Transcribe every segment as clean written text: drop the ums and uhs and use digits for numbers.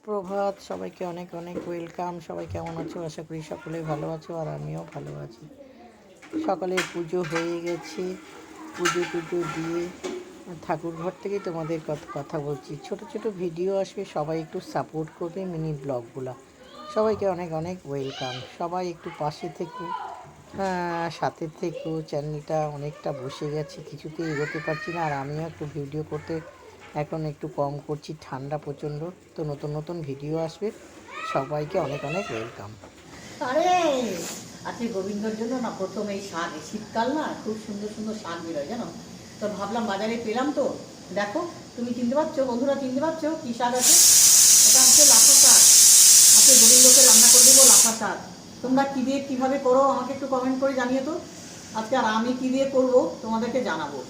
সুপ্রভাত, সবাইকে অনেক অনেক ওয়েলকাম। সবাই কেমন আছো? আশা করি সকলেই ভালো আছো, আর আমিও ভালো আছি। সকালে পুজো হয়ে গেছে, পুজো টুজো দিয়ে ঠাকুর ঘর থেকেই তোমাদের কথা বলছি। ছোট ছোট ভিডিও আসবে, সবাই একটু সাপোর্ট করবে মিনি ব্লগগুলো। সবাইকে অনেক অনেক ওয়েলকাম। সবাই একটু পাশে থেকো, সাথে থেকো। চ্যানেলটা অনেকটা বসে গেছে, কিছুতেই এগোতে পারছি না, আর আমিও একটু ভিডিও করতে এখন একটু কম করছি, ঠান্ডা প্রচণ্ড। তো নতুন নতুন ভিডিও আসবে, সবাইকে অনেক অনেক ওয়েলকাম। আরে আজকে গোবিন্দর জন্য না প্রথম এই শাক, শীতকাল না, খুব সুন্দর সুন্দর শাক বেরোয় জানো। তো ভাবলাম বাজারে পেলাম, তো দেখো তুমি চিনতে পারছো, বন্ধুরা চিনতে পারছো কী শাক আছে? এটা হচ্ছে লাফা শাক। আজকে গোবিন্দকে রান্না করে দেবো লাফা শাক। তোমরা কী দিয়ে কীভাবে করো আমাকে একটু কমেন্ট করে জানিয়ে তো। আজকে আর আমি কী দিয়ে করবো তোমাদেরকে জানাবো।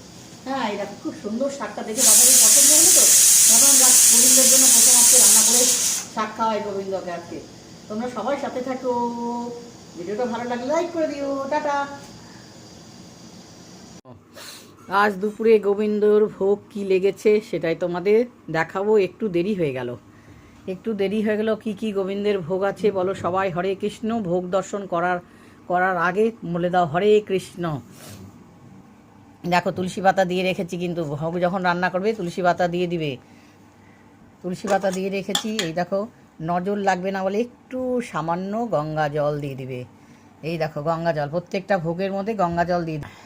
হ্যাঁ, এই দেখো খুব সুন্দর শাকটা দেখে বাজারে পছন্দ হলো, তো ভাবলাম গোবিন্দর জন্য প্রথম আজকে রান্না করে শাক খাওয়াই গোবিন্দকে আজকে। তোমরা সবাই সাথে থাকো, ভিডিওটা ভালো লাগলে লাইক করে দিও। টাটা। আজ দুপুরে গোবিন্দর ভোগ কি লেগেছে সেটাই তোমাদের দেখাবো। একটু দেরি হয়ে গেল, কি কি গোবিন্দের ভোগ আছে বলো সবাই। হরে কৃষ্ণ। ভোগ দর্শন করার আগে বলে দাও হরে কৃষ্ণ। দেখো তুলসী পাতা দিয়ে রেখেছি, কিন্তু ভোগ যখন রান্না করবে তুলসী পাতা দিয়ে দিবে। তুলসী পাতা দিয়ে রেখেছি। এই দেখো, নজর লাগবে না বলে একটু সামান্য গঙ্গা জল দিয়ে দিবে। এই দেখো গঙ্গা জল, প্রত্যেকটা ভোগের মধ্যে গঙ্গা জল দিয়ে দিবে।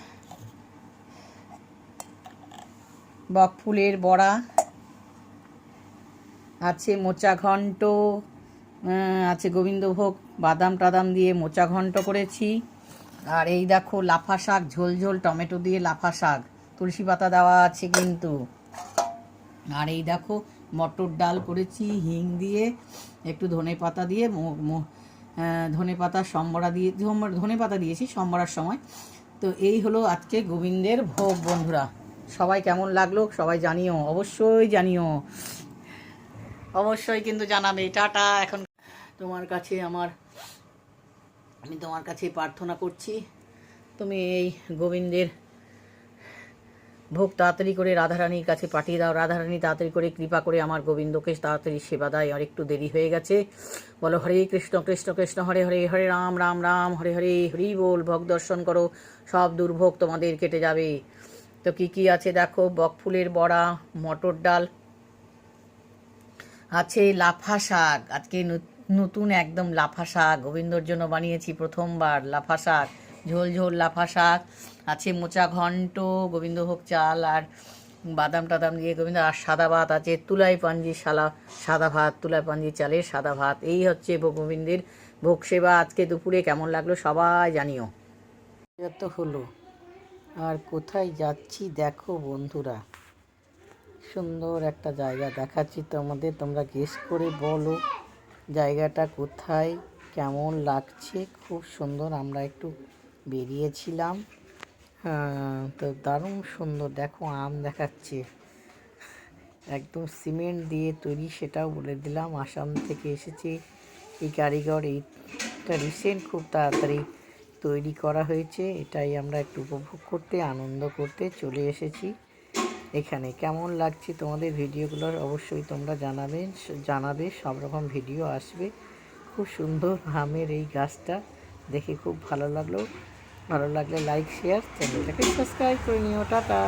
বক ফুলের বড়া আছে, মোচা ঘন্ট আছে, গোবিন্দভোগ বাদাম টাদাম দিয়ে মোচা ঘন্ট করেছি। আর এই দেখো লাফা শাক, ঝোল ঝোল টমেটো দিয়ে লাফা শাক, তুলসী পাতা দেওয়া আছে কিন্তু। আর এই দেখো মটর ডাল করেছি হিং দিয়ে, একটু ধনে পাতা দিয়ে, ধনে পাতা সম্বরা দিয়ে, ধনে পাতা দিয়েছি সম্বরার সময়। তো এই হলো আজকে গোবিন্দের ভোগ। বন্ধুরা সবাই কেমন লাগলো সবাই জানিও, অবশ্যই জানিও, অবশ্যই কিন্তু জানাবে। টাটা। এখন আমি তোমার কাছে প্রার্থনা করছি, তুমি এই গোবিন্দের ভোগ তাড়াতাড়ি করে রাধারানীর কাছে পাঠিয়ে দাও। রাধারানী তাড়াতাড়ি করে কৃপা করে আমার গোবিন্দকে তাড়াতাড়ি সেবা দেয়। আর একটু দেরি হয়ে গেছে। বলো হরে কৃষ্ণ কৃষ্ণ কৃষ্ণ হরে হরে, হরে রাম রাম রাম হরে হরে। হরি বল। ভোগ দর্শন করো, সব দুর্ভোগ তোমাদের কেটে যাবে। তো কি কি আছে দেখো, বক ফুলের বড়া, মটর ডাল আছে, লাফা শাক, আজকে নতুন একদম লাফা শাক গোবিন্দর জন্য বানিয়েছি প্রথমবার। লাফা শাক, ঝোল ঝোল লাফা শাক আছে, মোচা ঘন্ট, গোবিন্দভোগ চাল আর বাদাম টাদাম দিয়ে গোবিন্দ। আর সাদা ভাত আছে, তুলাই পাঞ্জি সাদা ভাত, তুলাই পাঞ্জি চালের সাদা ভাত। এই হচ্ছে গোবিন্দের ভোগ সেবা আজকে দুপুরে। কেমন লাগলো সবাই জানিও। তো হলো, আর কোথায় যাচ্ছি দেখো বন্ধুরা, সুন্দর একটা জায়গা দেখাচ্ছি তোমাদের, তোমরা গেস করে বলো জায়গাটা কোথায়, কেমন লাগছে। খুব সুন্দর। আমরা একটু বেরিয়েছিলাম, তো দারুণ সুন্দর। দেখো আম দেখাচ্ছে, একদম সিমেন্ট দিয়ে তৈরি, সেটাও বলে দিলাম। আসাম থেকে এসেছে এই কারিগর, এইটা রিসেন্ট খুব তাড়াতাড়ি তৈরি করা হয়েছে। এটাই আমরা একটু উপভোগ করতে, আনন্দ করতে চলে এসেছি এখানে। কেমন লাগছে তোমাদের ভিডিওগুলো অবশ্যই তোমরা জানাবে। সব রকম ভিডিও আসবে। খুব সুন্দর আমের এই গাছটা দেখে খুব ভালো লাগলো। ভালো লাগলে লাইক শেয়ার, চ্যানেলটাকে সাবস্ক্রাইব করে নিও। টাটা।